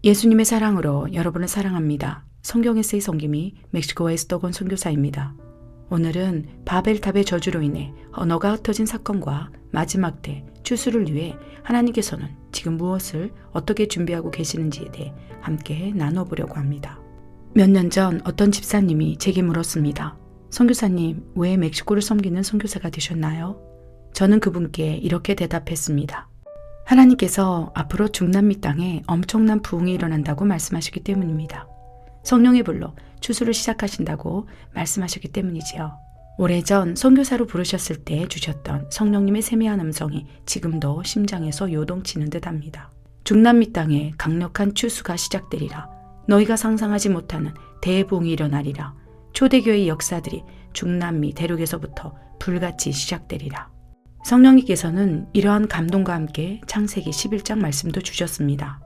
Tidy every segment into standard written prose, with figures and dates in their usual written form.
예수님의 사랑으로 여러분을 사랑합니다. 성경에서의 섬김이 멕시코의 스토건 선교사입니다. 오늘은 바벨탑의 저주로 인해 언어가 흩어진 사건과 마지막 때 추수를 위해 하나님께서는 지금 무엇을 어떻게 준비하고 계시는지에 대해 함께 나눠보려고 합니다. 몇 년 전 어떤 집사님이 제게 물었습니다. 선교사님, 왜 멕시코를 섬기는 선교사가 되셨나요? 저는 그분께 이렇게 대답했습니다. 하나님께서 앞으로 중남미 땅에 엄청난 부흥이 일어난다고 말씀하시기 때문입니다. 성령의 불로 추수를 시작하신다고 말씀하셨기 때문이지요. 오래전 선교사로 부르셨을 때 주셨던 성령님의 세미한 음성이 지금도 심장에서 요동치는 듯합니다. 중남미 땅에 강력한 추수가 시작되리라. 너희가 상상하지 못하는 대부흥이 일어나리라. 초대교회의 역사들이 중남미 대륙에서부터 불같이 시작되리라. 성령님께서는 이러한 감동과 함께 창세기 11장 말씀도 주셨습니다.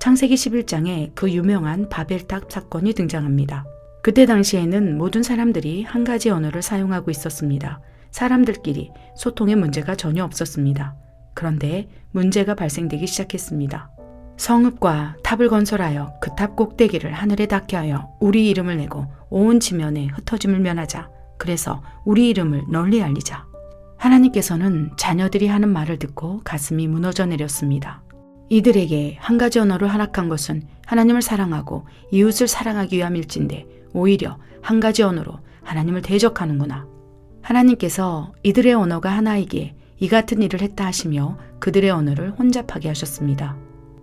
창세기 11장에 그 유명한 바벨탑 사건이 등장합니다. 그때 당시에는 모든 사람들이 한 가지 언어를 사용하고 있었습니다. 사람들끼리 소통의 문제가 전혀 없었습니다. 그런데 문제가 발생되기 시작했습니다. 성읍과 탑을 건설하여 그 탑 꼭대기를 하늘에 닿게 하여 우리 이름을 내고 온 지면에 흩어짐을 면하자. 그래서 우리 이름을 널리 알리자. 하나님께서는 자녀들이 하는 말을 듣고 가슴이 무너져 내렸습니다. 이들에게 한 가지 언어를 허락한 것은 하나님을 사랑하고 이웃을 사랑하기 위함일진데 오히려 한 가지 언어로 하나님을 대적하는구나. 하나님께서 이들의 언어가 하나이기에 이 같은 일을 했다 하시며 그들의 언어를 혼잡하게 하셨습니다.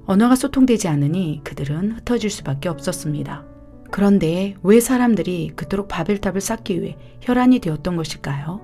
언어가 소통되지 않으니 그들은 흩어질 수밖에 없었습니다. 그런데 왜 사람들이 그토록 바벨탑을 쌓기 위해 혈안이 되었던 것일까요?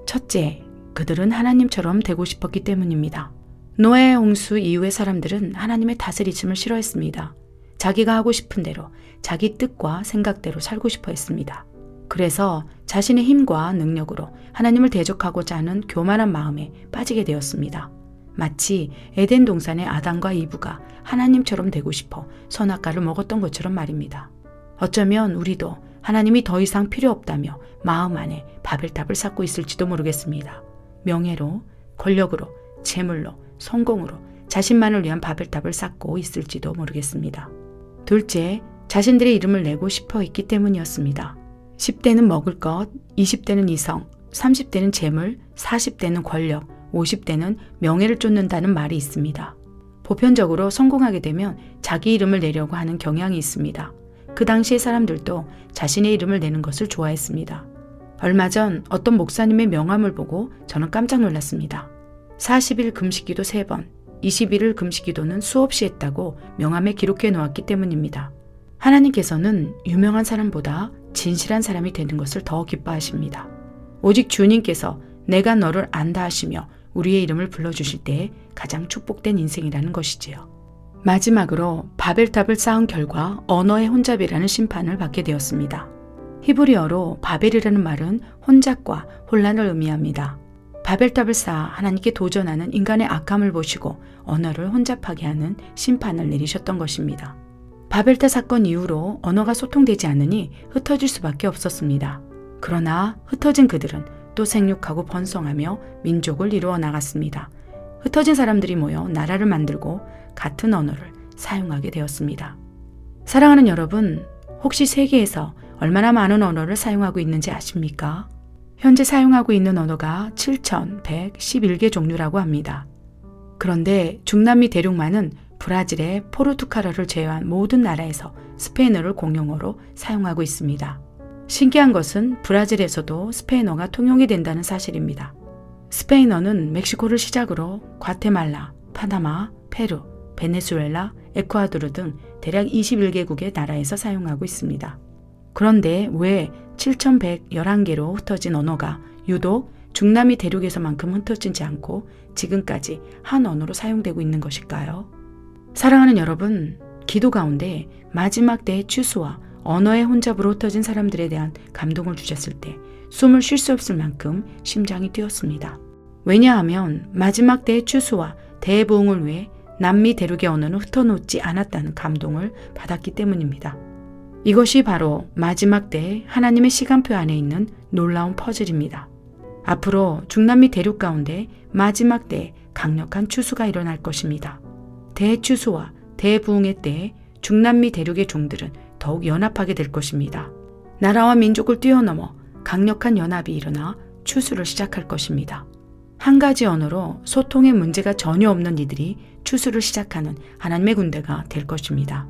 첫째, 그들은 하나님처럼 되고 싶었기 때문입니다. 노아의 홍수 이후의 사람들은 하나님의 다스리심을 싫어했습니다. 자기가 하고 싶은 대로 자기 뜻과 생각대로 살고 싶어 했습니다. 그래서 자신의 힘과 능력으로 하나님을 대적하고자 하는 교만한 마음에 빠지게 되었습니다. 마치 에덴 동산의 아담과 이브가 하나님처럼 되고 싶어 선악과를 먹었던 것처럼 말입니다. 어쩌면 우리도 하나님이 더 이상 필요 없다며 마음 안에 바벨탑을 쌓고 있을지도 모르겠습니다. 명예로, 권력으로, 재물로, 성공으로 자신만을 위한 바벨탑을 쌓고 있을지도 모르겠습니다. 둘째, 자신들의 이름을 내고 싶어 했기 때문이었습니다. 10대는 먹을 것, 20대는 이성, 30대는 재물, 40대는 권력, 50대는 명예를 쫓는다는 말이 있습니다. 보편적으로 성공하게 되면 자기 이름을 내려고 하는 경향이 있습니다. 그 당시의 사람들도 자신의 이름을 내는 것을 좋아했습니다. 얼마 전 어떤 목사님의 명함을 보고 저는 깜짝 놀랐습니다. 40일 금식기도 3번, 21일 금식기도는 수없이 했다고 명함에 기록해 놓았기 때문입니다. 하나님께서는 유명한 사람보다 진실한 사람이 되는 것을 더 기뻐하십니다. 오직 주님께서 내가 너를 안다 하시며 우리의 이름을 불러주실 때에 가장 축복된 인생이라는 것이지요. 마지막으로 바벨탑을 쌓은 결과 언어의 혼잡이라는 심판을 받게 되었습니다. 히브리어로 바벨이라는 말은 혼잡과 혼란을 의미합니다. 바벨탑을 쌓아 하나님께 도전하는 인간의 악함을 보시고 언어를 혼잡하게 하는 심판을 내리셨던 것입니다. 바벨탑 사건 이후로 언어가 소통되지 않으니 흩어질 수밖에 없었습니다. 그러나 흩어진 그들은 또 생육하고 번성하며 민족을 이루어 나갔습니다. 흩어진 사람들이 모여 나라를 만들고 같은 언어를 사용하게 되었습니다. 사랑하는 여러분, 혹시 세계에서 얼마나 많은 언어를 사용하고 있는지 아십니까? 현재 사용하고 있는 언어가 7,111개 종류라고 합니다. 그런데 중남미 대륙만은 브라질의 포르투갈어를 제외한 모든 나라에서 스페인어를 공용어로 사용하고 있습니다. 신기한 것은 브라질에서도 스페인어가 통용이 된다는 사실입니다. 스페인어는 멕시코를 시작으로 과테말라, 파나마, 페루, 베네수엘라, 에콰도르 등 대략 21개국의 나라에서 사용하고 있습니다. 그런데 왜 7,111개로 흩어진 언어가 유독 중남미 대륙에서만큼 흩어지지 않고 지금까지 한 언어로 사용되고 있는 것일까요? 사랑하는 여러분, 기도 가운데 마지막 때의 추수와 언어의 혼잡으로 흩어진 사람들에 대한 감동을 주셨을 때 숨을 쉴 수 없을 만큼 심장이 뛰었습니다. 왜냐하면 마지막 때의 추수와 대부흥을 위해 남미 대륙의 언어는 흩어놓지 않았다는 감동을 받았기 때문입니다. 이것이 바로 마지막 때의 하나님의 시간표 안에 있는 놀라운 퍼즐입니다. 앞으로 중남미 대륙 가운데 마지막 때에 강력한 추수가 일어날 것입니다. 대추수와 대부흥의 때에 중남미 대륙의 종들은 더욱 연합하게 될 것입니다. 나라와 민족을 뛰어넘어 강력한 연합이 일어나 추수를 시작할 것입니다. 한 가지 언어로 소통의 문제가 전혀 없는 이들이 추수를 시작하는 하나님의 군대가 될 것입니다.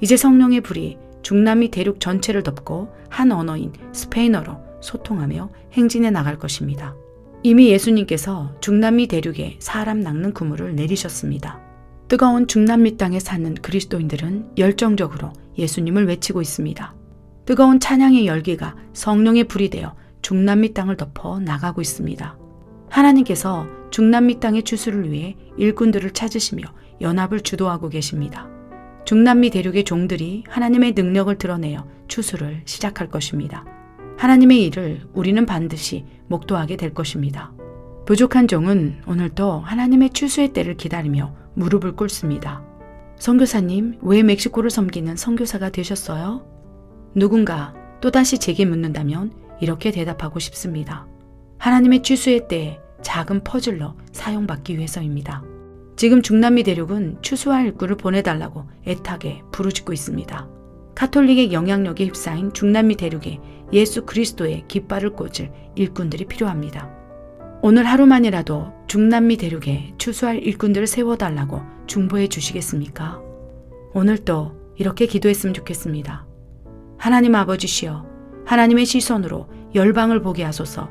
이제 성령의 불이 중남미 대륙 전체를 덮고 한 언어인 스페인어로 소통하며 행진해 나갈 것입니다. 이미 예수님께서 중남미 대륙에 사람 낚는 그물을 내리셨습니다. 뜨거운 중남미 땅에 사는 그리스도인들은 열정적으로 예수님을 외치고 있습니다. 뜨거운 찬양의 열기가 성령의 불이 되어 중남미 땅을 덮어 나가고 있습니다. 하나님께서 중남미 땅의 추수를 위해 일꾼들을 찾으시며 연합을 주도하고 계십니다. 중남미 대륙의 종들이 하나님의 능력을 드러내어 추수를 시작할 것입니다. 하나님의 일을 우리는 반드시 목도하게 될 것입니다. 부족한 종은 오늘도 하나님의 추수의 때를 기다리며 무릎을 꿇습니다. 선교사님, 왜 멕시코를 섬기는 선교사가 되셨어요? 누군가 또다시 제게 묻는다면 이렇게 대답하고 싶습니다. 하나님의 추수의 때에 작은 퍼즐로 사용받기 위해서입니다. 지금 중남미 대륙은 추수할 일꾼을 보내달라고 애타게 부르짖고 있습니다. 가톨릭의 영향력에 휩싸인 중남미 대륙에 예수 그리스도의 깃발을 꽂을 일꾼들이 필요합니다. 오늘 하루만이라도 중남미 대륙에 추수할 일꾼들을 세워달라고 중보해 주시겠습니까? 오늘도 이렇게 기도했으면 좋겠습니다. 하나님 아버지시여, 하나님의 시선으로 열방을 보게 하소서.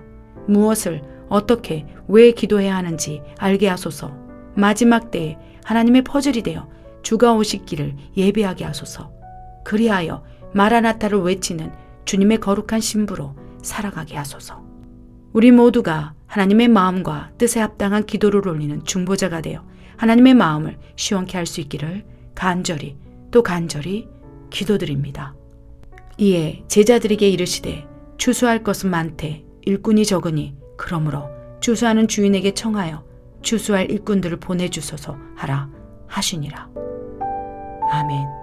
무엇을 어떻게 왜 기도해야 하는지 알게 하소서. 마지막 때에 하나님의 퍼즐이 되어 주가 오실 길을 예비하게 하소서. 그리하여 마라나타를 외치는 주님의 거룩한 신부로 살아가게 하소서. 우리 모두가 하나님의 마음과 뜻에 합당한 기도를 올리는 중보자가 되어 하나님의 마음을 시원케 할 수 있기를 간절히 또 간절히 기도드립니다. 이에 제자들에게 이르시되 추수할 것은 많되 일꾼이 적으니 그러므로 추수하는 주인에게 청하여 추수할 일꾼들을 보내주소서 하라 하시니라. 아멘.